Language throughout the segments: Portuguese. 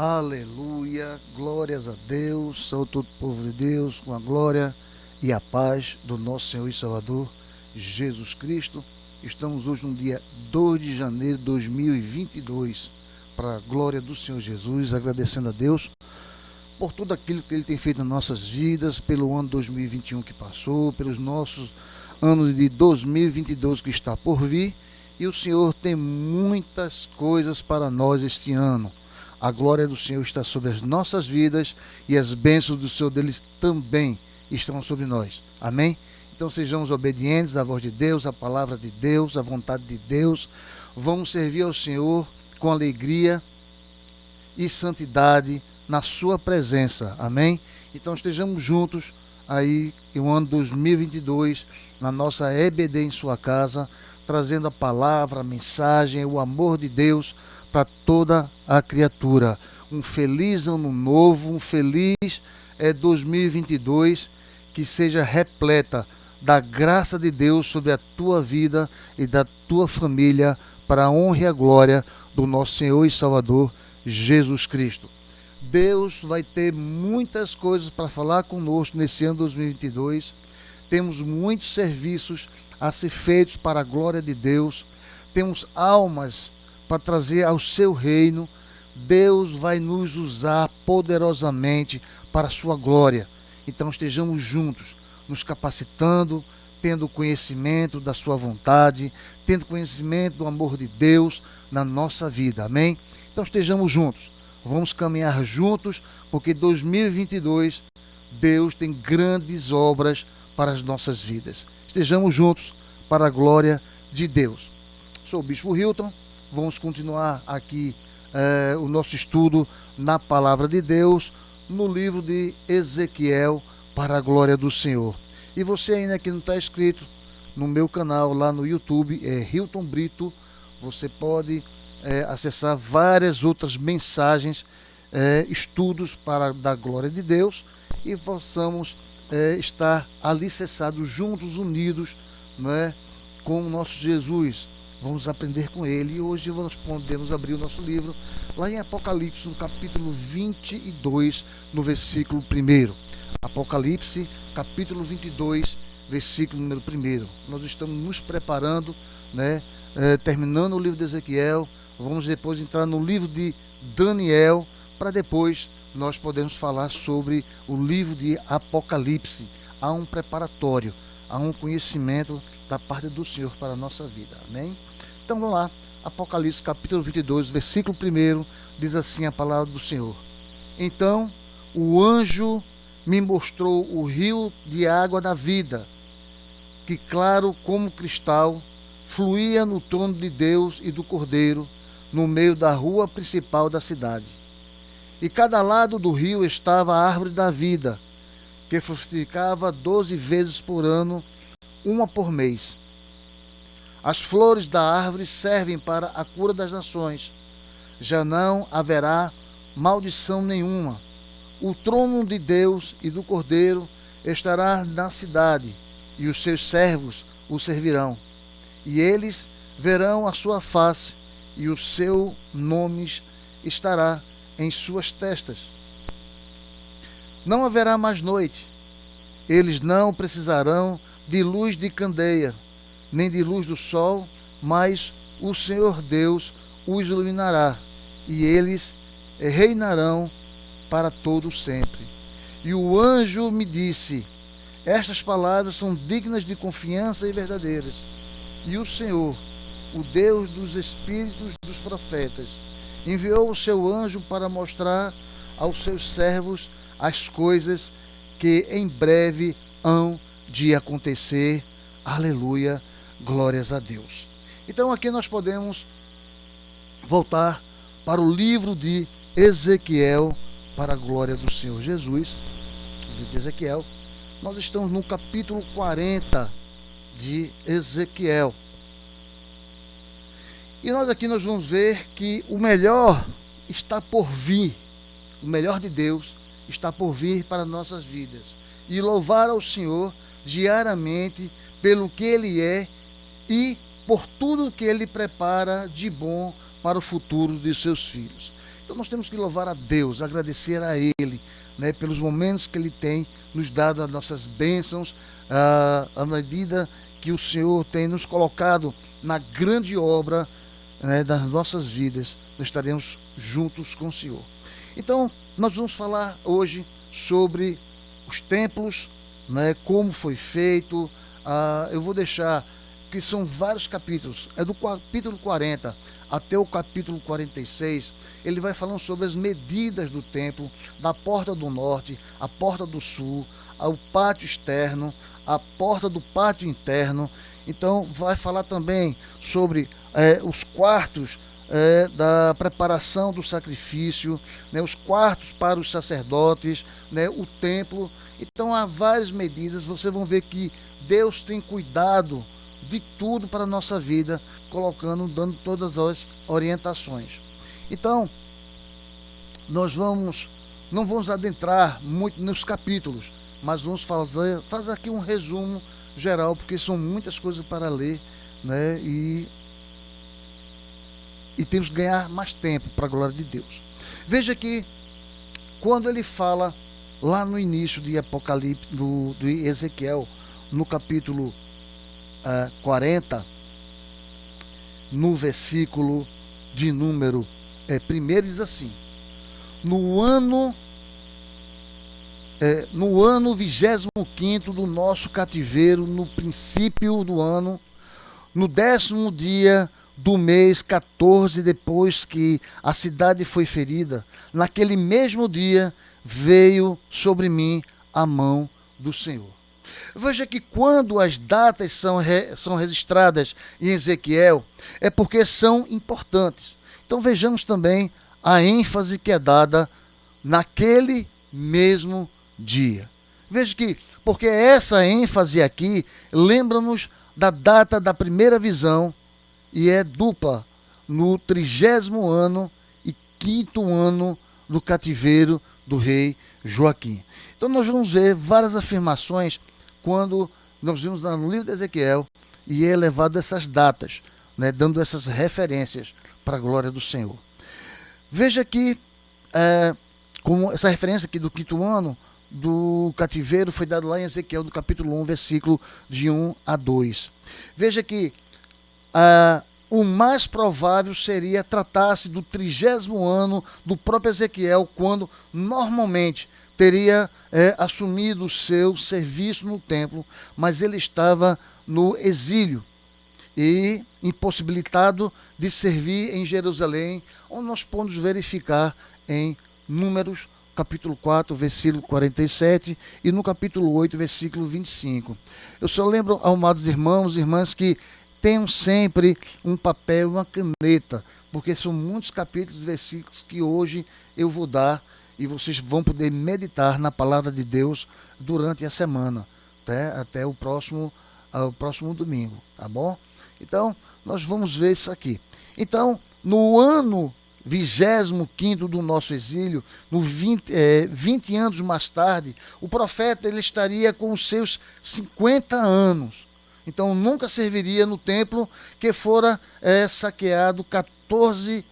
Aleluia, glórias a Deus, sou todo povo de Deus, com a glória e a paz do nosso Senhor e Salvador, Jesus Cristo. Estamos hoje no dia 2 de janeiro de 2022, para a glória do Senhor Jesus, agradecendo a Deus por tudo aquilo que Ele tem feito nas nossas vidas, pelo ano 2021 que passou, pelos nossos anos de 2022 que está por vir, e o Senhor tem muitas coisas para nós este ano. A glória do Senhor está sobre as nossas vidas e as bênçãos do Senhor deles também estão sobre nós. Amém? Então sejamos obedientes à voz de Deus, à palavra de Deus, à vontade de Deus. Vamos servir ao Senhor com alegria e santidade na sua presença. Amém? Então estejamos juntos aí no ano 2022, na nossa EBD em sua casa, trazendo a palavra, a mensagem, o amor de Deus para toda a criatura. Um feliz ano novo, um feliz 2022, que seja repleta da graça de Deus sobre a tua vida e da tua família, para a honra e a glória do nosso Senhor e Salvador Jesus Cristo. Deus vai ter muitas coisas para falar conosco nesse ano 2022. Temos muitos serviços a ser feitos para a glória de Deus. Temos almas para trazer ao seu reino. Deus vai nos usar poderosamente para a sua glória. Então estejamos juntos, nos capacitando, tendo conhecimento da sua vontade, tendo conhecimento do amor de Deus na nossa vida. Amém? Então estejamos juntos. Vamos caminhar juntos, porque 2022 Deus tem grandes obras para as nossas vidas. Estejamos juntos para a glória de Deus. Sou o Bispo Hilton. Vamos continuar aqui o nosso estudo na Palavra de Deus, no livro de Ezequiel, para a glória do Senhor. E você ainda que não está inscrito no meu canal lá no YouTube, Hilton Brito, você pode acessar várias outras mensagens, estudos para da glória de Deus, e possamos estar alicerçados, juntos, unidos, né, com o nosso Jesus. Vamos aprender com ele, e hoje nós podemos abrir o nosso livro lá em Apocalipse, no capítulo 22, no versículo 1. Apocalipse, capítulo 22, versículo número 1. Nós estamos nos preparando, né, terminando o livro de Ezequiel. Vamos depois entrar no livro de Daniel, para depois nós podermos falar sobre o livro de Apocalipse. Há um preparatório, há um conhecimento da parte do Senhor para a nossa vida. Amém? Então vamos lá. Apocalipse capítulo 22, versículo 1, diz assim a palavra do Senhor. Então o anjo me mostrou o rio de água da vida, que claro como cristal, fluía no trono de Deus e do Cordeiro, no meio da rua principal da cidade. E cada lado do rio estava a árvore da vida, que frutificava 12 vezes por ano, uma por mês. As flores da árvore servem para a cura das nações. Já não haverá maldição nenhuma. O trono de Deus e do Cordeiro estará na cidade, e os seus servos o servirão. E eles verão a sua face, e o seu nome estará em suas testas. Não haverá mais noite. Eles não precisarão de luz de candeia, nem de luz do sol, mas o Senhor Deus os iluminará, e eles reinarão para todo sempre. E o anjo me disse: estas palavras são dignas de confiança e verdadeiras. E o Senhor, o Deus dos espíritos dos profetas, enviou o seu anjo para mostrar aos seus servos as coisas que em breve hão de acontecer. Aleluia, glórias a Deus. Então aqui nós podemos voltar para o livro de Ezequiel, para a glória do Senhor Jesus. O livro de Ezequiel, nós estamos no capítulo 40 de Ezequiel. E nós aqui nós vamos ver que o melhor está por vir. O melhor de Deus está por vir para nossas vidas. E louvar ao Senhor diariamente pelo que Ele é e por tudo que Ele prepara de bom para o futuro de seus filhos. Então nós temos que louvar a Deus, agradecer a Ele, né, pelos momentos que Ele tem nos dado as nossas bênçãos, à medida que o Senhor tem nos colocado na grande obra, né, das nossas vidas, nós estaremos juntos com o Senhor. Então, nós vamos falar hoje sobre os templos, né, como foi feito. Eu vou deixar, que são vários capítulos, é do capítulo 40 até o capítulo 46, ele vai falando sobre as medidas do templo, da porta do norte, a porta do sul, o pátio externo, a porta do pátio interno. Então, vai falar também sobre os quartos da preparação do sacrifício, né, os quartos para os sacerdotes, né, o templo. Então, há várias medidas. Vocês vão ver que Deus tem cuidado de tudo para a nossa vida, dando todas as orientações. Então, nós não vamos adentrar muito nos capítulos, mas vamos fazer aqui um resumo geral, porque são muitas coisas para ler, né? E temos que ganhar mais tempo para a glória de Deus. Veja que quando ele fala lá no início de Apocalipse, do Ezequiel, no capítulo 40, no versículo de número 1, diz assim: no ano 25º do nosso cativeiro, no princípio do ano, no 10º dia do mês 14, depois que a cidade foi ferida, naquele mesmo dia veio sobre mim a mão do Senhor. Veja que quando as datas são registradas em Ezequiel, é porque são importantes. Então vejamos também a ênfase que é dada naquele mesmo dia. Veja que, porque essa ênfase aqui lembra-nos da data da primeira visão, e é dupla, no 30º ano e 5º ano do cativeiro do rei Joaquim. Então nós vamos ver várias afirmações quando nós vimos no livro de Ezequiel, e é levado essas datas, né, dando essas referências para a glória do Senhor. Veja que como essa referência aqui do 5º ano do cativeiro foi dado lá em Ezequiel, do capítulo 1, versículo de 1 a 2. Veja que o mais provável seria tratar-se do 30º ano do próprio Ezequiel, quando normalmente teria assumido o seu serviço no templo, mas ele estava no exílio e impossibilitado de servir em Jerusalém, onde nós podemos verificar em Números, capítulo 4, versículo 47, e no capítulo 8, versículo 25. Eu só lembro, amados irmãos e irmãs, que tenham sempre um papel e uma caneta, porque são muitos capítulos e versículos que hoje eu vou dar, e vocês vão poder meditar na palavra de Deus durante a semana, até o próximo domingo, tá bom? Então, nós vamos ver isso aqui. Então, no ano 25º do nosso exílio, 20 anos mais tarde, o profeta ele estaria com os seus 50 anos. Então, nunca serviria no templo que fora saqueado 14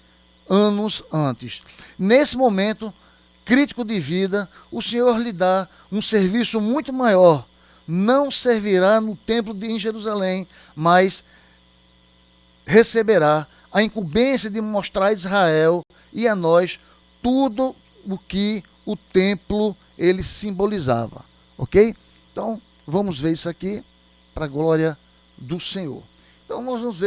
anos antes. Nesse momento crítico de vida, o Senhor lhe dá um serviço muito maior. Não servirá no templo em Jerusalém, mas receberá a incumbência de mostrar a Israel e a nós tudo o que o templo ele simbolizava, ok? Então, vamos ver isso aqui para a glória do Senhor. Então, nós vamos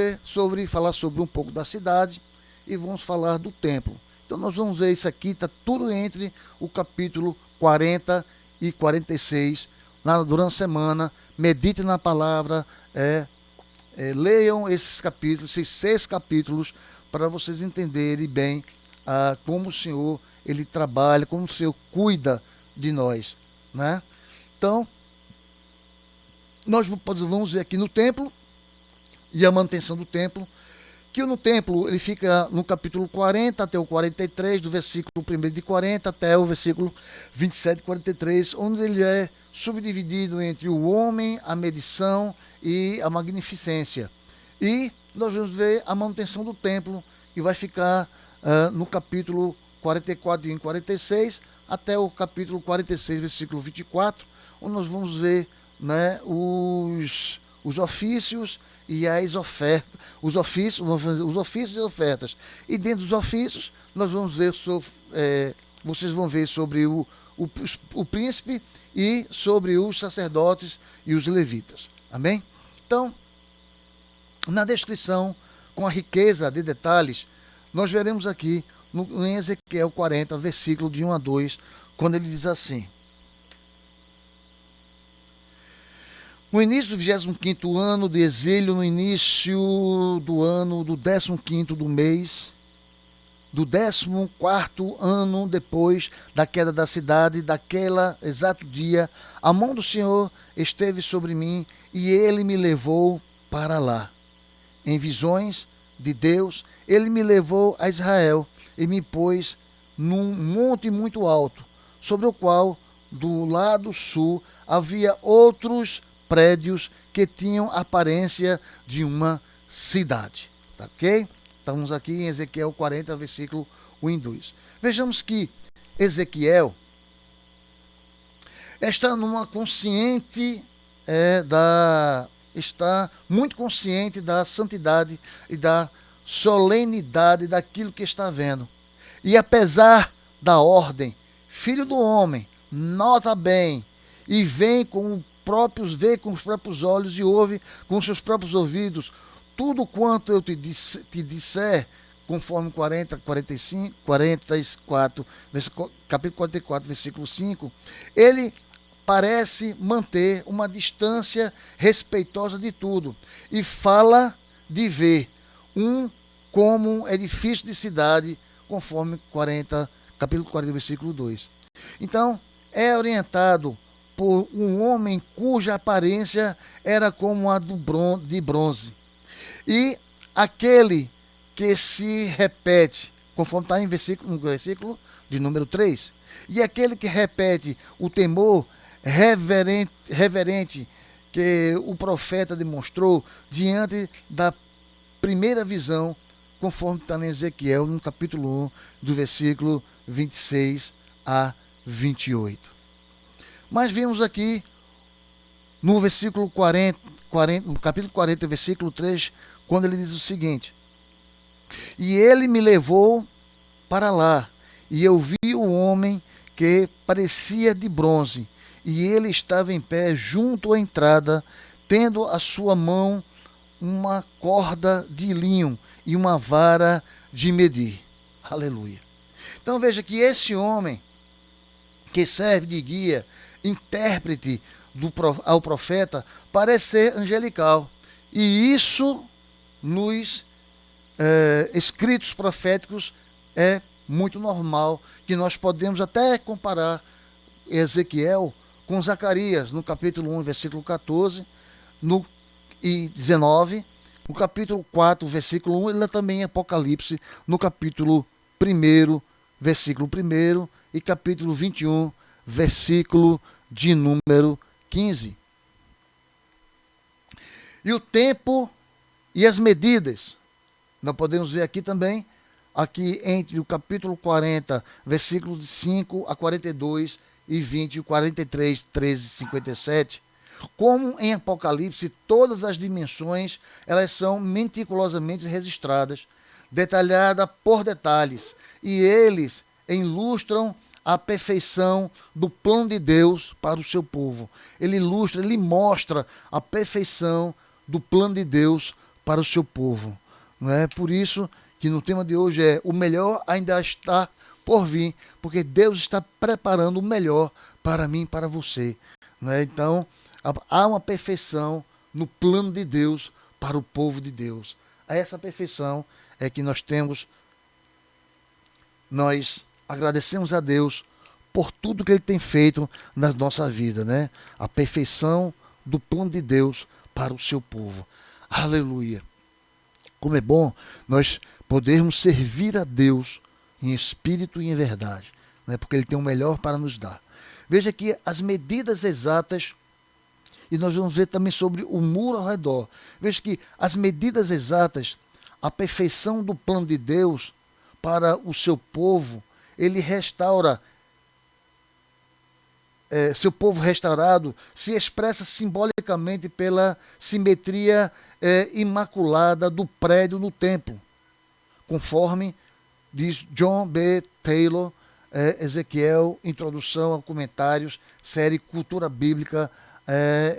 falar sobre um pouco da cidade e vamos falar do templo. Então, nós vamos ver isso aqui, está tudo entre o capítulo 40 e 46, durante a semana. Medite na palavra, leiam esses 6 capítulos, para vocês entenderem bem como o Senhor ele trabalha, como o Senhor cuida de nós, né? Então, nós vamos ver aqui no templo e a manutenção do templo, que no templo ele fica no capítulo 40 até o 43, do versículo 1 de 40 até o versículo 27 de 43, onde ele é subdividido entre o homem, a medição e a magnificência. E nós vamos ver a manutenção do templo, que vai ficar no capítulo 44 e 46, até o capítulo 46, versículo 24, onde nós vamos ver, né, os ofícios e as ofertas, os ofícios e ofertas. E dentro dos ofícios, nós vamos ver vocês vão ver sobre o príncipe e sobre os sacerdotes e os levitas. Amém? Então, na descrição, com a riqueza de detalhes, nós veremos aqui em Ezequiel 40, versículo de 1 a 2, quando ele diz assim: no início do 25º ano de exílio, no início do ano do 15º do mês, do 14º ano depois da queda da cidade, daquele exato dia, a mão do Senhor esteve sobre mim e ele me levou para lá. Em visões de Deus, ele me levou a Israel e me pôs num monte muito alto, sobre o qual, do lado sul, havia outros prédios que tinham aparência de uma cidade. Tá ok? Estamos aqui em Ezequiel 40, versículo 1 e 2. Vejamos que Ezequiel está numa consciente está muito consciente da santidade e da solenidade daquilo que está vendo. E apesar da ordem, filho do homem, nota bem, e vê com os próprios olhos e ouve com os seus próprios ouvidos tudo quanto eu te disser, conforme 44, capítulo 44, versículo 5, ele parece manter uma distância respeitosa de tudo e fala de ver como um edifício de cidade, conforme capítulo 40, versículo 2. Então, é orientado por um homem cuja aparência era como a de bronze. E aquele que se repete, conforme está no versículo de número 3, e aquele que repete o temor reverente que o profeta demonstrou diante da primeira visão, conforme está em Ezequiel, no capítulo 1, do versículo 26 a 28. Mas vimos aqui no versículo 40, no capítulo 40, versículo 3, quando ele diz o seguinte: e ele me levou para lá, e eu vi o homem que parecia de bronze, e ele estava em pé junto à entrada, tendo a sua mão uma corda de linho e uma vara de medir. Aleluia. Então veja que esse homem que serve de guia, intérprete ao profeta, parece ser angelical. E isso nos escritos proféticos é muito normal, que nós podemos até comparar Ezequiel com Zacarias, no capítulo 1, versículo 14 e 19, no capítulo 4, versículo 1, e também em Apocalipse, no capítulo 1, versículo 1, e capítulo 21, versículo de número 15. E o tempo e as medidas, nós podemos ver aqui também, aqui entre o capítulo 40, versículos de 5 a 42 e 20, 43, 13 e 57, como em Apocalipse, todas as dimensões, elas são meticulosamente registradas, detalhadas por detalhes, e eles ilustram a perfeição do plano de Deus para o seu povo. Ele mostra a perfeição do plano de Deus para o seu povo. Não é por isso que no tema de hoje o melhor ainda está por vir, porque Deus está preparando o melhor para mim e para você. Não é? Então, há uma perfeição no plano de Deus para o povo de Deus. Essa perfeição é que nós agradecemos a Deus por tudo que Ele tem feito na nossa vida, né? A perfeição do plano de Deus para o seu povo. Aleluia! Como é bom nós podermos servir a Deus em espírito e em verdade, né? Porque Ele tem o melhor para nos dar. Veja aqui as medidas exatas, e nós vamos ver também sobre o muro ao redor. Veja que as medidas exatas, a perfeição do plano de Deus para o seu povo, ele restaura, seu povo restaurado, se expressa simbolicamente pela simetria imaculada do prédio no templo, conforme diz John B. Taylor, Ezequiel, Introdução a Comentários, série Cultura Bíblica,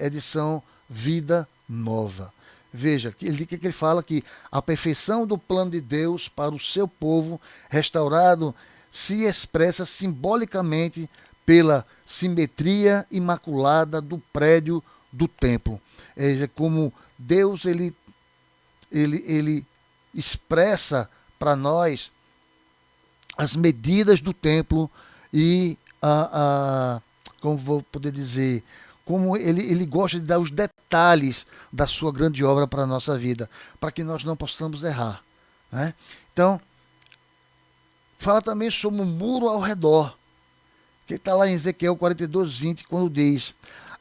edição Vida Nova. Veja, que ele fala que a perfeição do plano de Deus para o seu povo restaurado se expressa simbolicamente pela simetria imaculada do prédio do templo. É como Deus ele expressa para nós as medidas do templo e como vou poder dizer, como ele gosta de dar os detalhes da sua grande obra para a nossa vida, para que nós não possamos errar, né? Então, fala também sobre o muro ao redor, que está lá em Ezequiel 42:20, quando diz: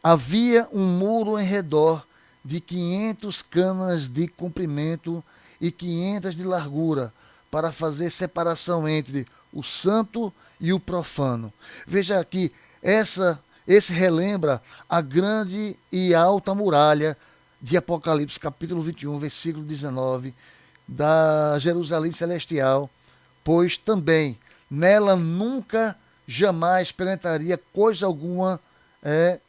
havia um muro em redor de 500 câmaras de comprimento e 500 de largura, para fazer separação entre o santo e o profano. Veja que esse relembra a grande e alta muralha de Apocalipse, capítulo 21, versículo 19, da Jerusalém Celestial, pois também nela nunca, jamais penetraria coisa alguma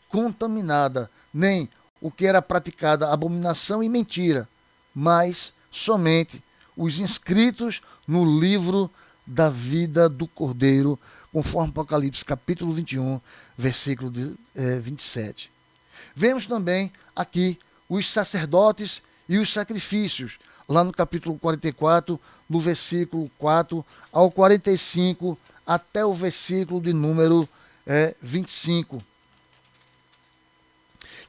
contaminada, nem o que era praticada abominação e mentira, mas somente os inscritos no livro da vida do Cordeiro, conforme Apocalipse capítulo 21, versículo 27. Vemos também aqui os sacerdotes e os sacrifícios, lá no capítulo 44, no versículo 4 ao 45, até o versículo de número 25.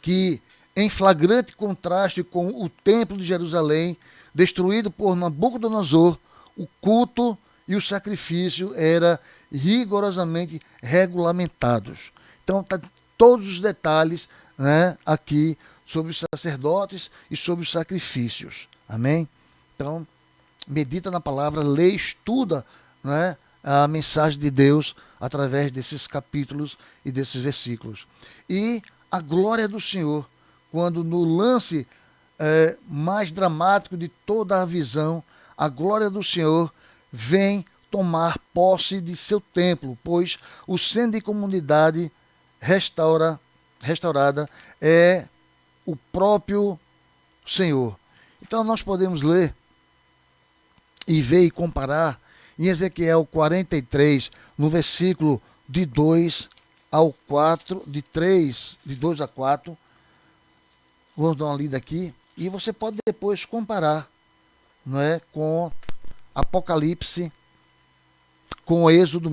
Que, em flagrante contraste com o templo de Jerusalém, destruído por Nabucodonosor, o culto e o sacrifício eram rigorosamente regulamentados. Então, tá todos os detalhes, né, aqui sobre os sacerdotes e sobre os sacrifícios. Amém? Então, medita na palavra, lê, estuda, né, a mensagem de Deus através desses capítulos e desses versículos. E a glória do Senhor, quando no lance mais dramático de toda a visão, a glória do Senhor vem tomar posse de seu templo, pois o centro de comunidade restaurada é o próprio Senhor. Então nós podemos ler e ver e comparar em Ezequiel 43, no versículo de 2 ao 4, de 2 a 4, vamos dar uma lida aqui, e você pode depois comparar, não é, com Apocalipse, com Êxodo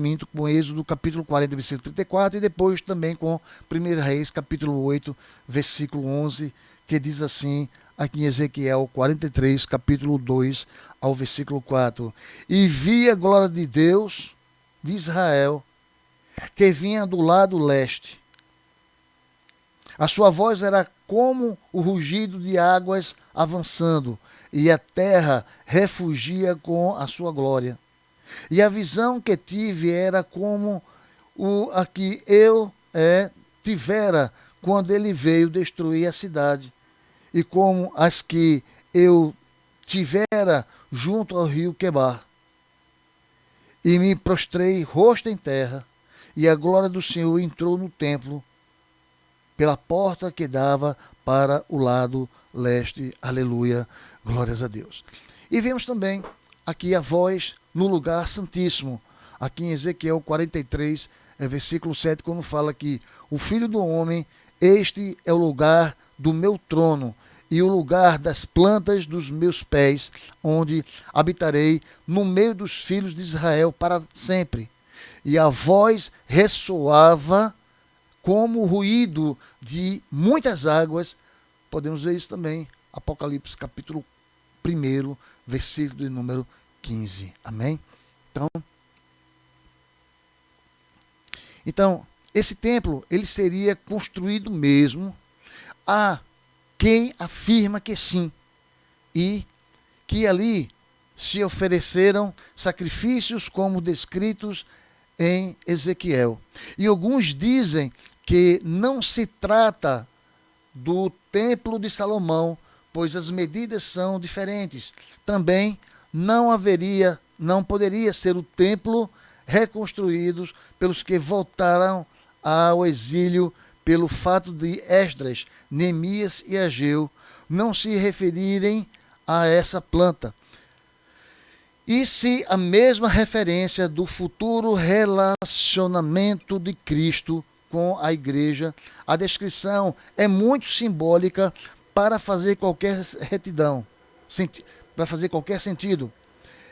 capítulo 40, versículo 34, e depois também com 1 Reis, capítulo 8, versículo 11, que diz assim, aqui em Ezequiel 43, capítulo 2, ao versículo 4. E vi a glória de Deus, de Israel, que vinha do lado leste. A sua voz era como o rugido de águas avançando, e a terra refugia com a sua glória. E a visão que tive era como a que eu tivera quando ele veio destruir a cidade, e como as que eu tivera junto ao rio Quebar. E me prostrei rosto em terra, e a glória do Senhor entrou no templo pela porta que dava para o lado leste. Aleluia, glórias a Deus. E vemos também aqui a voz no lugar santíssimo, aqui em Ezequiel 43, versículo 7, quando fala que o Filho do Homem, este é o lugar do meu trono e o lugar das plantas dos meus pés, onde habitarei no meio dos filhos de Israel para sempre. E a voz ressoava como o ruído de muitas águas. Podemos ver isso também, Apocalipse capítulo 1, versículo de número 15. Amém? Então, esse templo, ele seria construído mesmo. Há quem afirma que sim, e que ali se ofereceram sacrifícios como descritos em Ezequiel. E alguns dizem que não se trata do templo de Salomão, pois as medidas são diferentes. Também não poderia ser o templo reconstruído pelos que voltaram ao exílio, pelo fato de Esdras, Neemias e Ageu não se referirem a essa planta. E se a mesma referência do futuro relacionamento de Cristo com a igreja, a descrição é muito simbólica para fazer qualquer retidão, para fazer qualquer sentido.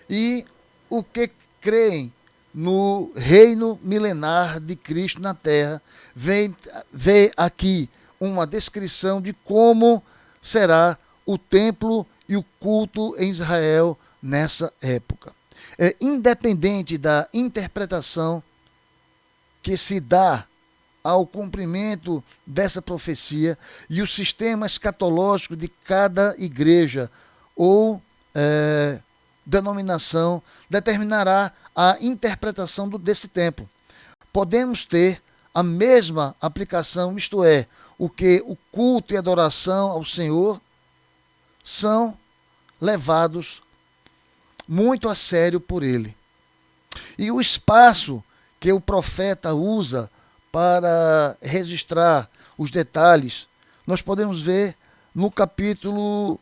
E o que creem no reino milenar de Cristo na terra, vê aqui uma descrição de como será o templo e o culto em Israel nessa época. Independente da interpretação que se dá ao cumprimento dessa profecia e o sistema escatológico de cada igreja ou denominação determinará a interpretação desse templo. Podemos ter a mesma aplicação, isto é, o que o culto e adoração ao Senhor são levados muito a sério por ele. E o espaço que o profeta usa para registrar os detalhes, nós podemos ver no capítulo,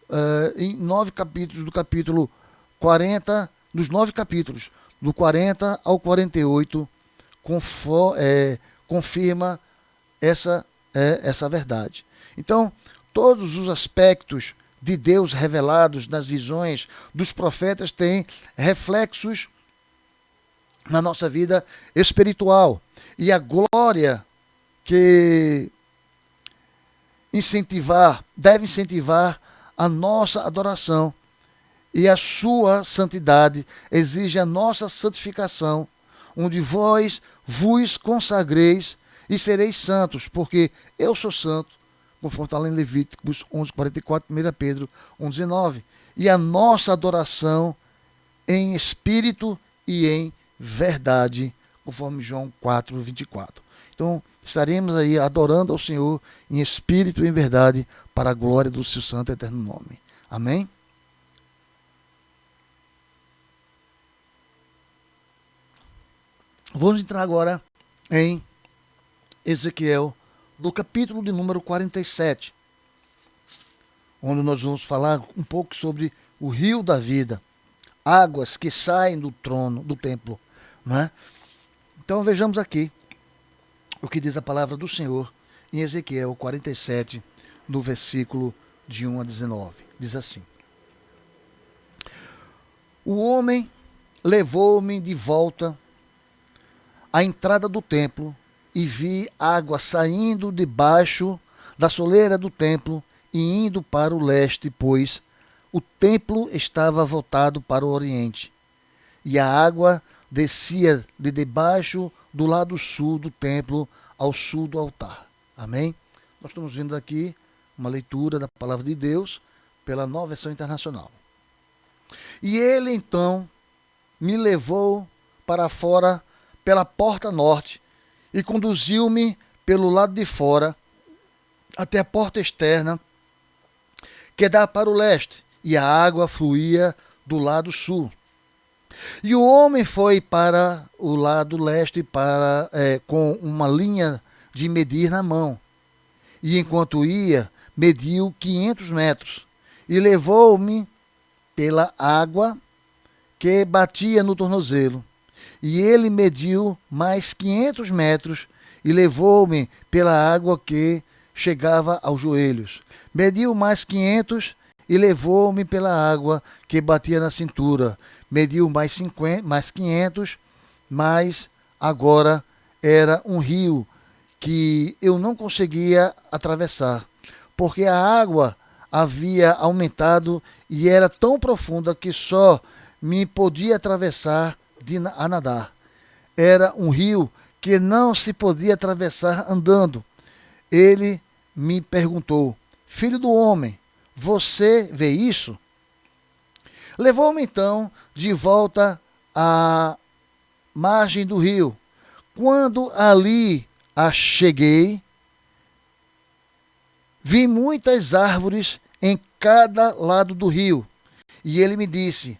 em 9 capítulos, do capítulo 40, dos 9 capítulos, do 40 ao 48, confirma essa verdade. Então, todos os aspectos de Deus revelados nas visões dos profetas têm reflexos na nossa vida espiritual. E a glória que deve incentivar a nossa adoração e a sua santidade exige a nossa santificação, onde vós vos consagreis e sereis santos, porque eu sou santo, conforme está lá em Levíticos 11:44, 1 Pedro 1:19. E a nossa adoração em espírito e em verdade, conforme João 4:24. Então, estaremos aí adorando ao Senhor em espírito e em verdade, para a glória do seu santo e eterno nome. Amém? Vamos entrar agora em Ezequiel, do capítulo de número 47, onde nós vamos falar um pouco sobre o rio da vida, águas que saem do trono, do templo, não é? Então vejamos aqui o que diz a palavra do Senhor em Ezequiel 47, no versículo de 1 a 19. Diz assim: O homem levou-me de volta à entrada do templo, e vi água saindo debaixo da soleira do templo e indo para o leste, pois o templo estava voltado para o oriente. E a água descia de debaixo do lado sul do templo ao sul do altar. Amém? Nós estamos vendo aqui uma leitura da palavra de Deus pela Nova Versão Internacional. E ele então me levou para fora pela porta norte e conduziu-me pelo lado de fora até a porta externa que dá para o leste, e a água fluía do lado sul. E o homem foi para o lado leste com uma linha de medir na mão, e enquanto ia, mediu 500 metros, e levou-me pela água que batia no tornozelo. E ele mediu mais 500 metros e levou-me pela água que chegava aos joelhos. Mediu mais 500 e levou-me pela água que batia na cintura. Mediu mais 500, mas agora era um rio que eu não conseguia atravessar, porque a água havia aumentado e era tão profunda que só me podia atravessar a nadar. Era um rio que não se podia atravessar andando. Ele me perguntou: Filho do homem, você vê isso? Levou-me então de volta à margem do rio, Quando ali a cheguei, vi muitas árvores em cada lado do rio. E ele me disse: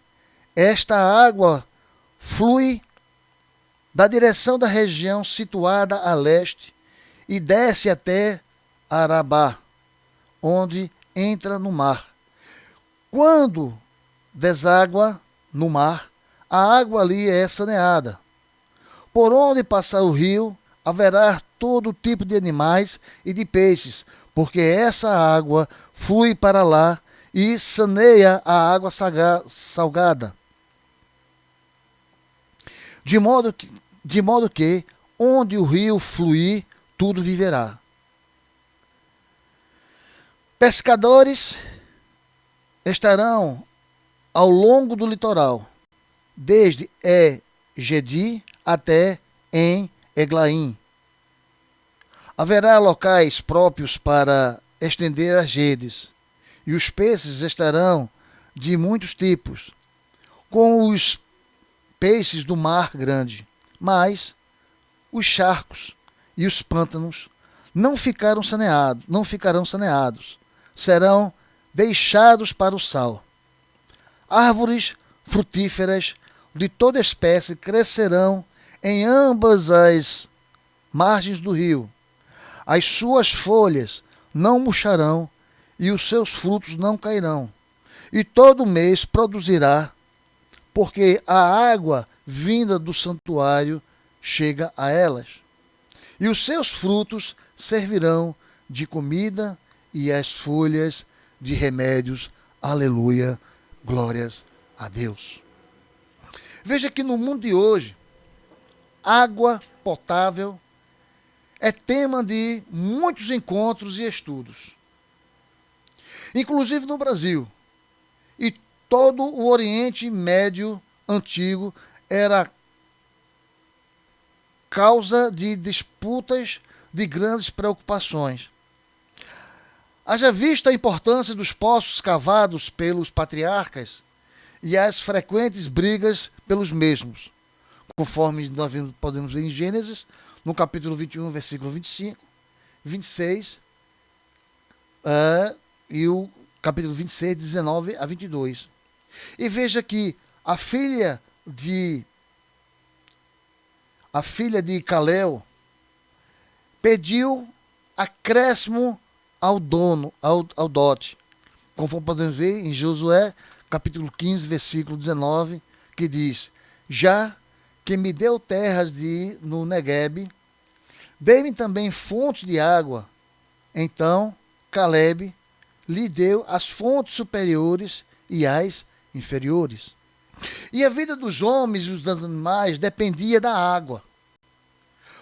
esta água flui da direção da região situada a leste e desce até Arabá, onde entra no mar. Quando deságua no mar, a água ali é saneada. Por onde passar o rio, haverá todo tipo de animais e de peixes, porque essa água flui para lá e saneia a água salgada. De modo que onde o rio fluir, tudo viverá. Pescadores estarão ao longo do litoral, desde Gedi até em Eglaim. Haverá locais próprios para estender as redes, e os peixes estarão de muitos tipos, com os peixes do mar grande, mas os charcos e os pântanos não ficarão saneados, serão deixados para o sal. Árvores frutíferas de toda espécie crescerão em ambas as margens do rio. As suas folhas não murcharão e os seus frutos não cairão. E todo mês produzirá, porque a água vinda do santuário chega a elas. E os seus frutos servirão de comida e as folhas de remédios. Aleluia, glórias a Deus. Veja que no mundo de hoje, água potável é tema de muitos encontros e estudos. Inclusive no Brasil. E todo o Oriente Médio antigo era causa de disputas, de grandes preocupações. Haja vista a importância dos poços cavados pelos patriarcas e as frequentes brigas pelos mesmos, conforme nós podemos ver em Gênesis, no capítulo 21, versículo 25, 26, e o capítulo 26, 19 a 22. E veja que a filha de Caleu pediu acréscimo ao dote, conforme podemos ver em Josué, capítulo 15, versículo 19, que diz: já que me deu terras no Neguebe, dei-me também fontes de água. Então Caleb lhe deu as fontes superiores e as inferiores. E a vida dos homens e dos animais dependia da água.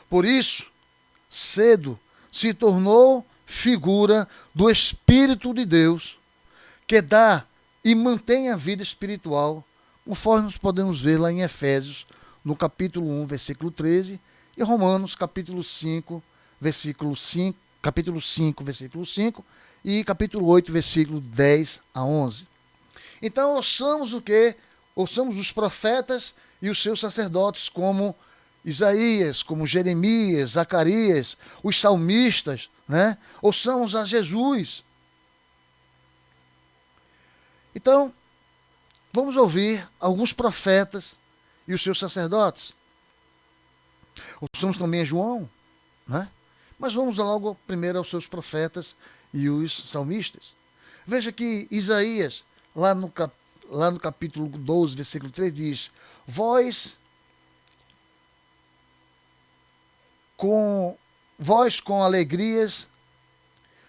Por isso, cedo se tornou figura do Espírito de Deus, que dá e mantém a vida espiritual, conforme nós podemos ver lá em Efésios, no capítulo 1, versículo 13, e Romanos, capítulo 5, versículo 5, capítulo 5, versículo 5, e capítulo 8, versículo 10 a 11. Então, ouçamos o quê? Ouçamos os profetas e os seus sacerdotes, como Isaías, como Jeremias, Zacarias, os salmistas, né? Ouçamos a Jesus. Então, vamos ouvir alguns profetas e os seus sacerdotes. Ouçamos também a João, né? Mas vamos logo primeiro aos seus profetas e os salmistas. Veja que Isaías, lá no capítulo 12, versículo 3, diz: Vós com alegrias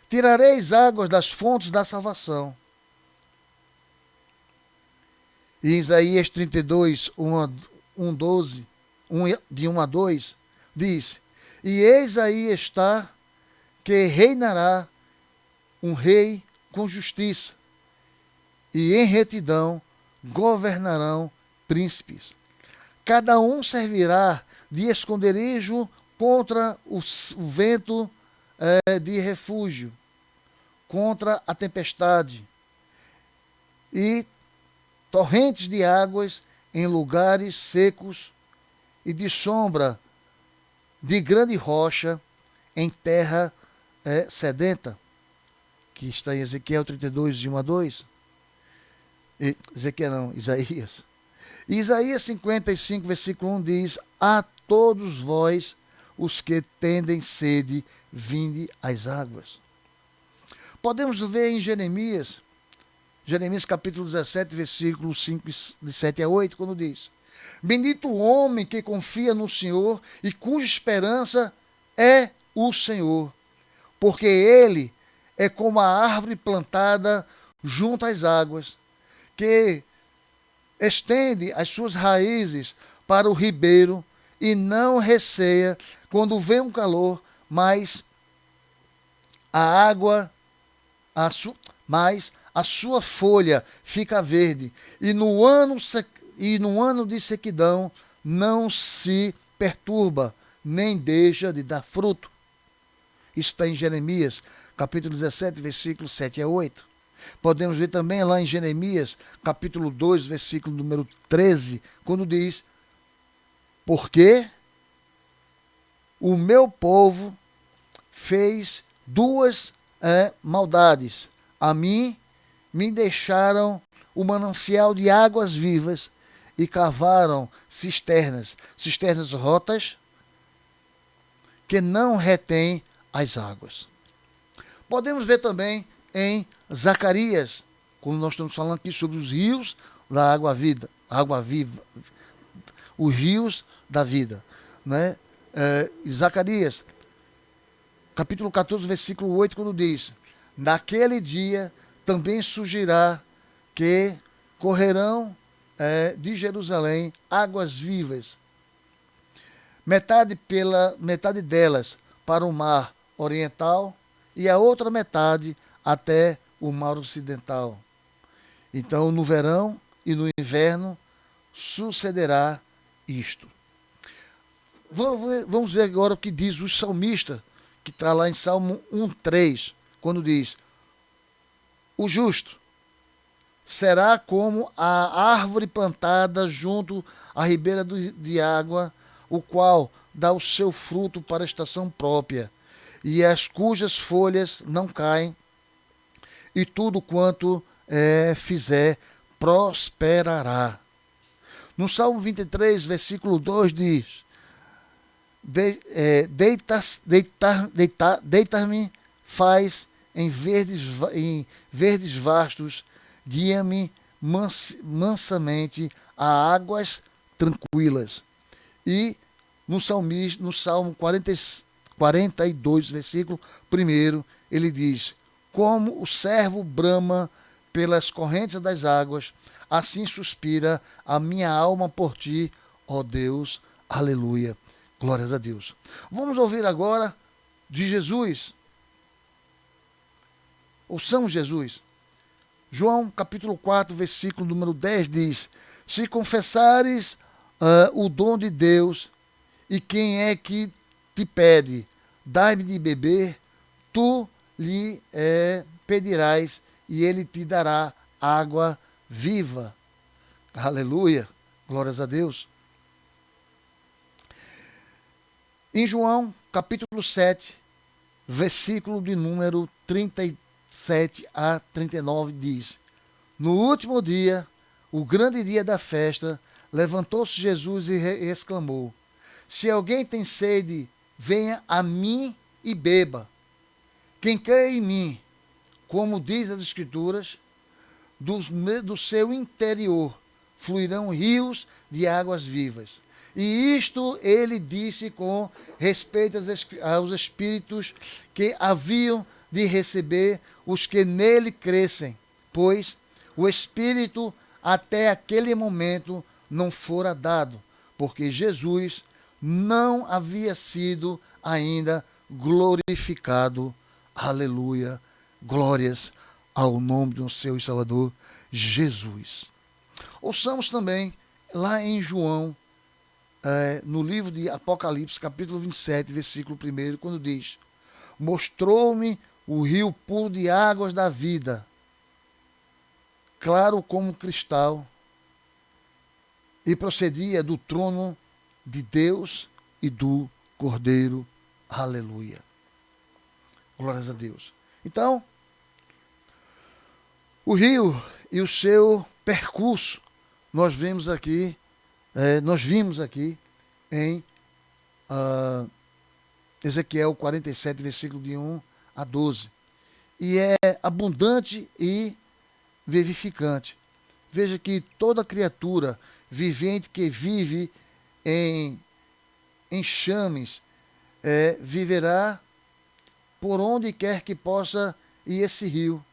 tirareis águas das fontes da salvação. E Isaías 32, 12, de 1 a 2, diz: E eis aí está que reinará um rei com justiça, e em retidão governarão príncipes. Cada um servirá de esconderijo contra o vento de refúgio, contra a tempestade, e torrentes de águas em lugares secos, e de sombra de grande rocha em terra sedenta, que está em Ezequiel 32, de 1 a 2. Ezequiel não, Isaías. Isaías 55, versículo 1 diz: a todos vós, os que tendem sede, vinde às águas. Podemos ver em Jeremias capítulo 17, versículos 5, de 7 a 8, quando diz: bendito o homem que confia no Senhor e cuja esperança é o Senhor, porque ele é como a árvore plantada junto às águas, que estende as suas raízes para o ribeiro e não receia quando vem um calor, mas a sua folha fica verde, e no ano de sequidão não se perturba, nem deixa de dar fruto. Isso está em Jeremias, capítulo 17, versículos 7 a 8. Podemos ver também lá em Jeremias, capítulo 2, versículo número 13, quando diz: porque o meu povo fez duas maldades. A mim me deixaram o manancial de águas vivas e cavaram cisternas rotas que não retêm as águas. Podemos ver também em Zacarias, quando nós estamos falando aqui sobre os rios da água viva, os rios da vida, né? Zacarias, capítulo 14, versículo 8, quando diz: naquele dia também surgirá que correrão de Jerusalém águas vivas, metade delas para o mar oriental e a outra metade até o mar ocidental. Então, no verão e no inverno sucederá isto. Vamos ver agora o que diz o salmista, que está lá em Salmo 1:3, quando diz: o justo será como a árvore plantada junto à ribeira de água, o qual dá o seu fruto para a estação própria, e as cujas folhas não caem, e tudo quanto fizer prosperará. No Salmo 23, versículo 2 diz: deitar-me faz em verdes vastos, guia-me mansamente a águas tranquilas. E no Salmo 42, versículo 1, ele diz: como o servo brama pelas correntes das águas, assim suspira a minha alma por ti, ó Deus. Aleluia. Glórias a Deus. Vamos ouvir agora de Jesus. Ouçamos Jesus. João capítulo 4, versículo número 10 diz: se confessares o dom de Deus, e quem é que te pede, dai-me de beber, tu lhe pedirás, e ele te dará água viva. Aleluia. Glórias a Deus. Em João capítulo 7, versículo de número 37 a 39 diz: no último dia, o grande dia da festa, levantou-se Jesus e exclamou: se alguém tem sede, venha a mim e beba. Quem crê em mim, como diz as Escrituras, do seu interior fluirão rios de águas vivas. E isto ele disse com respeito aos espíritos que haviam de receber os que nele crescem, pois o Espírito até aquele momento não fora dado, porque Jesus não havia sido ainda glorificado. Aleluia. Glórias ao nome do seu Salvador Jesus. Ouçamos também lá em João, no livro de Apocalipse, capítulo 27, versículo 1, quando diz: mostrou-me o rio puro de águas da vida, claro como cristal, e procedia do trono de Deus e do Cordeiro. Aleluia. Glórias a Deus. Então, o rio e o seu percurso, nós vimos aqui em Ezequiel 47, versículo de 1 a 12. E é abundante e vivificante. Veja que toda criatura vivente que vive em enxames viverá por onde quer que possa ir esse rio.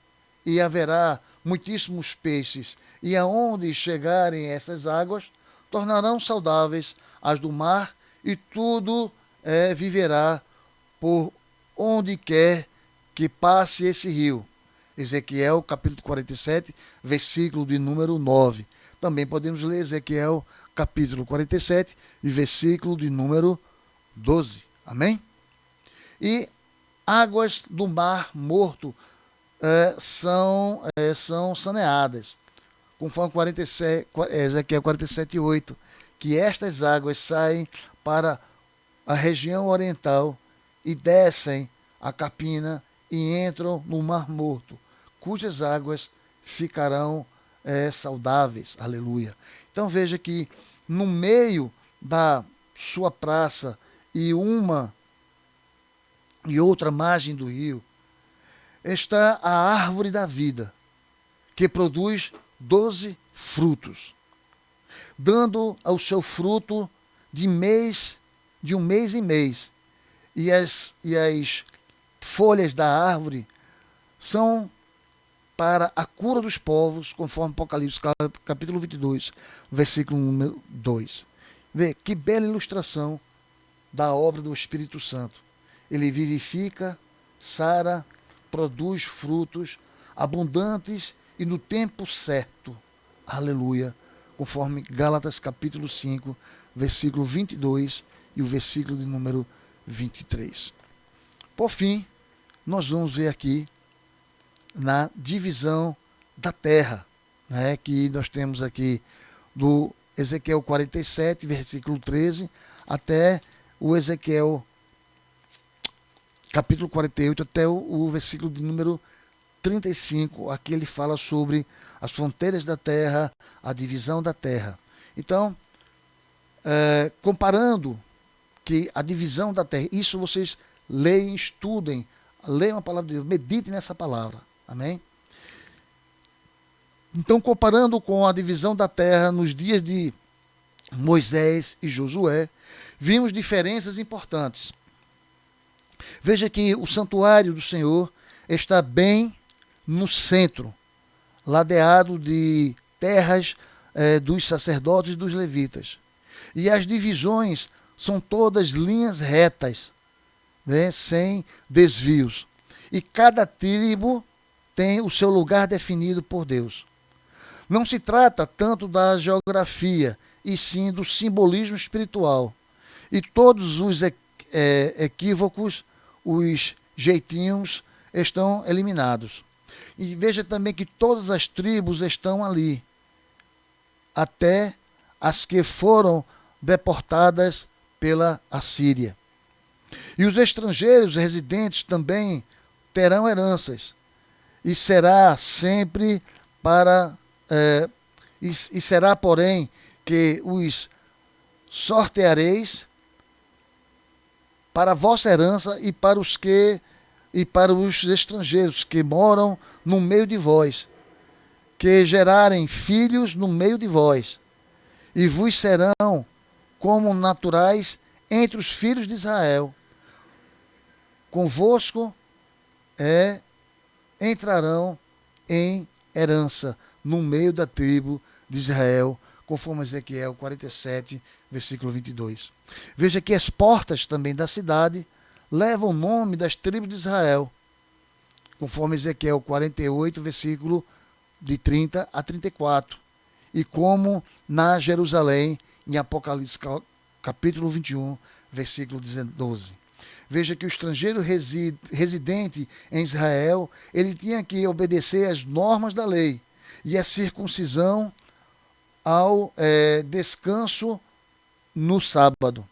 E haverá muitíssimos peixes. E aonde chegarem essas águas, tornarão saudáveis as do mar, e tudo viverá por onde quer que passe esse rio. Ezequiel, capítulo 47, versículo de número 9. Também podemos ler Ezequiel, capítulo 47, e versículo de número 12. Amém? E águas do mar morto são saneadas, conforme Ezequiel 47, 8, que estas águas saem para a região oriental e descem a Capina e entram no Mar Morto, cujas águas ficarão saudáveis. Aleluia. Então veja que no meio da sua praça e uma e outra margem do rio está a árvore da vida, que produz 12 frutos, dando ao seu fruto de um mês em mês. E as folhas da árvore são para a cura dos povos, conforme Apocalipse, capítulo 22, versículo número 2. Vê que bela ilustração da obra do Espírito Santo. Ele vivifica, sara, produz frutos abundantes e no tempo certo. Aleluia. Conforme Gálatas capítulo 5, versículo 22 e o versículo de número 23. Por fim, nós vamos ver aqui na divisão da terra, né, que nós temos aqui do Ezequiel 47, versículo 13, até o Ezequiel capítulo 48, até o versículo de número 35. Aqui ele fala sobre as fronteiras da terra, a divisão da terra. Então, comparando que a divisão da terra, isso vocês leem, estudem, leiam a palavra de Deus, meditem nessa palavra. Amém? Então, comparando com a divisão da terra nos dias de Moisés e Josué, vimos diferenças importantes. Veja que o santuário do Senhor está bem no centro, ladeado de terras dos sacerdotes e dos levitas. E as divisões são todas linhas retas, né, sem desvios. E cada tribo tem o seu lugar definido por Deus. Não se trata tanto da geografia, e sim do simbolismo espiritual. E todos os equívocos, os jeitinhos, estão eliminados. E veja também que todas as tribos estão ali, até as que foram deportadas pela Assíria. E os estrangeiros residentes também terão heranças, e será sempre será, porém, que os sorteareis para a vossa herança e para os estrangeiros que moram no meio de vós, que gerarem filhos no meio de vós, e vos serão como naturais entre os filhos de Israel. Convosco entrarão em herança no meio da tribo de Israel, conforme Ezequiel 47, versículo 22. Veja que as portas também da cidade levam o nome das tribos de Israel, conforme Ezequiel 48, versículo de 30 a 34. E como na Jerusalém, em Apocalipse capítulo 21, versículo 12. Veja que o estrangeiro residente em Israel, ele tinha que obedecer às normas da lei e a circuncisão ao descanso no sábado.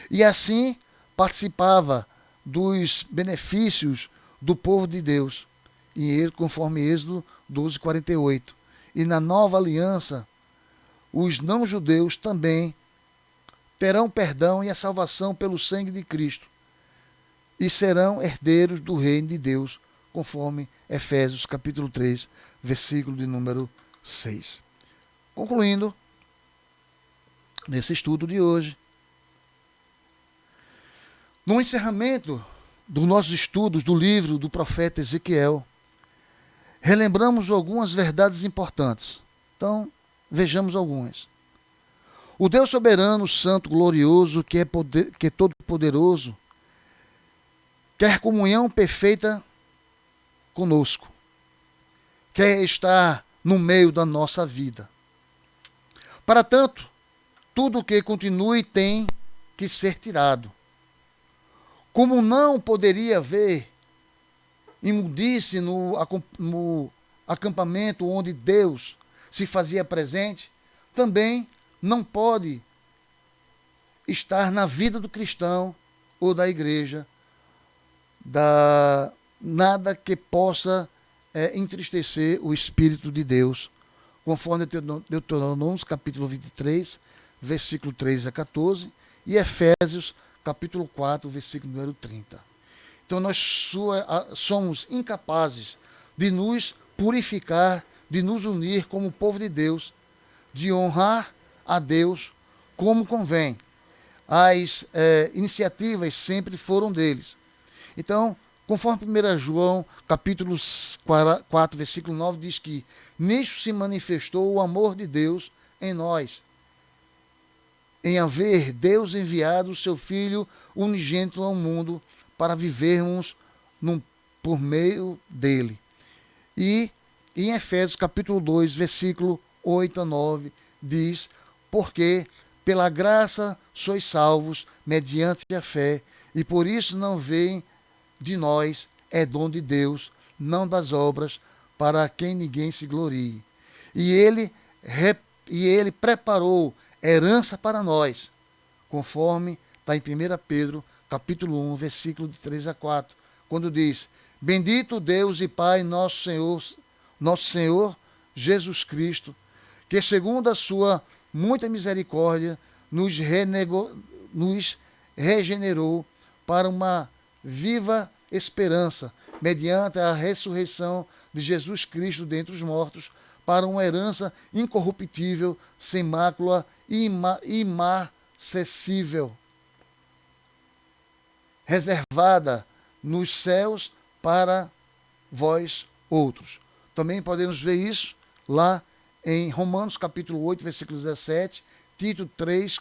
E assim, participava dos benefícios do povo de Deus, conforme Êxodo 12:48. E na nova aliança, os não-judeus também terão perdão e a salvação pelo sangue de Cristo e serão herdeiros do reino de Deus, conforme Efésios capítulo 3, versículo de número 6. Concluindo, nesse estudo de hoje, no encerramento dos nossos estudos do livro do profeta Ezequiel, relembramos algumas verdades importantes. Então, vejamos algumas. O Deus soberano, santo, glorioso, que é todo-poderoso, quer comunhão perfeita conosco, quer estar no meio da nossa vida. Para tanto, tudo que continue tem que ser tirado. Como não poderia haver imundice no acampamento onde Deus se fazia presente, também não pode estar na vida do cristão ou da igreja nada que possa entristecer o Espírito de Deus, conforme Deuteronômio capítulo 23, versículo 3 a 14, e Efésios capítulo 4, versículo número 30. Então nós somos incapazes de nos purificar, de nos unir como povo de Deus, de honrar a Deus como convém. As iniciativas sempre foram deles. Então, conforme 1 João capítulo 4, versículo 9, diz que nisto se manifestou o amor de Deus em nós, em haver Deus enviado o seu Filho unigênito ao mundo para vivermos por meio dele. E em Efésios capítulo 2, versículo 8 a 9, diz: porque pela graça sois salvos mediante a fé, e por isso não vem de nós, é dom de Deus, não das obras, para quem ninguém se glorie. E ele preparou herança para nós, conforme está em 1 Pedro, capítulo 1, versículo de 3 a 4, quando diz: bendito Deus e Pai nosso Senhor Jesus Cristo, que segundo a sua muita misericórdia nos regenerou para uma viva esperança, mediante a ressurreição de Jesus Cristo dentre os mortos, para uma herança incorruptível, sem mácula e imarcessível, reservada nos céus para vós outros. Também podemos ver isso lá em Romanos capítulo 8, versículo 17, Tito 3,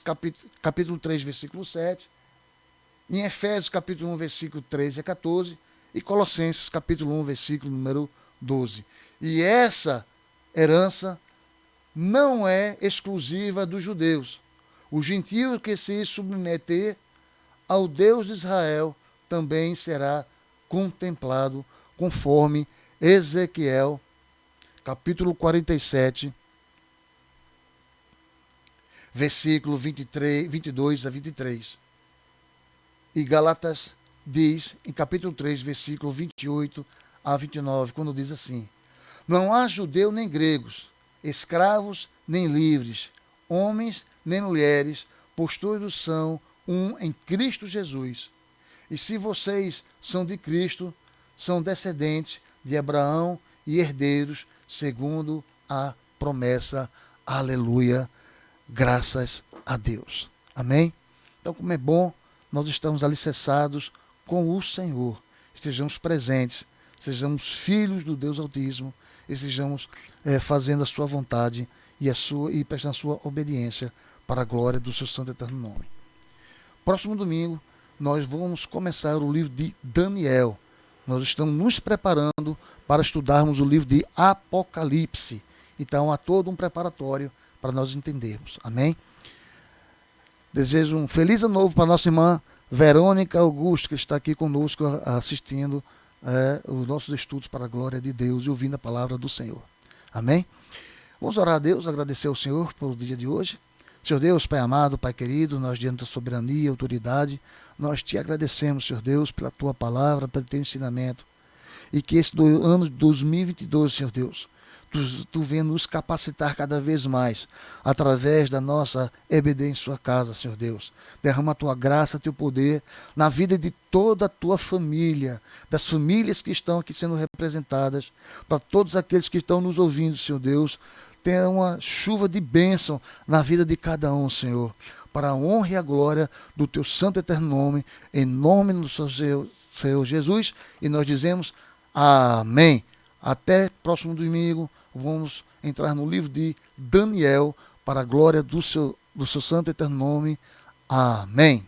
capítulo 3, versículo 7, em Efésios capítulo 1, versículo 13 a 14, e Colossenses capítulo 1, versículo número 12. E essa herança não é exclusiva dos judeus. O gentio que se submeter ao Deus de Israel também será contemplado, conforme Ezequiel, capítulo 47, versículo 22 a 23. E Gálatas diz, em capítulo 3, versículo 28 a 29, quando diz assim: não há judeu nem gregos, escravos nem livres, homens nem mulheres, pois todos são um em Cristo Jesus. E se vocês são de Cristo, são descendentes de Abraão e herdeiros segundo a promessa. Aleluia, graças a Deus. Amém? Então, como é bom nós estamos alicerçados com o Senhor, estejamos presentes, sejamos filhos do Deus Altíssimo, estejamos fazendo a sua vontade e prestando a sua obediência para a glória do seu santo e eterno nome. Próximo domingo, nós vamos começar o livro de Daniel. Nós estamos nos preparando para estudarmos o livro de Apocalipse. Então, há todo um preparatório para nós entendermos. Amém? Desejo um feliz ano novo para nossa irmã Verônica Augusto, que está aqui conosco assistindo os nossos estudos para a glória de Deus e ouvindo a palavra do Senhor. Amém? Vamos orar a Deus, agradecer ao Senhor pelo dia de hoje. Senhor Deus, Pai amado, Pai querido, nós diante da soberania e autoridade, nós te agradecemos, Senhor Deus, pela tua palavra, pelo teu ensinamento. E que esse ano de 2022, Senhor Deus, tu venha nos capacitar cada vez mais, através da nossa EBD em sua casa, Senhor Deus. Derrama a tua graça, teu poder, na vida de toda a tua família, das famílias que estão aqui sendo representadas, para todos aqueles que estão nos ouvindo, Senhor Deus. Tenha uma chuva de bênção na vida de cada um, Senhor, para a honra e a glória do teu santo e eterno nome, em nome do Senhor Jesus, e nós dizemos amém. Até próximo domingo, vamos entrar no livro de Daniel, para a glória do seu santo e eterno nome. Amém.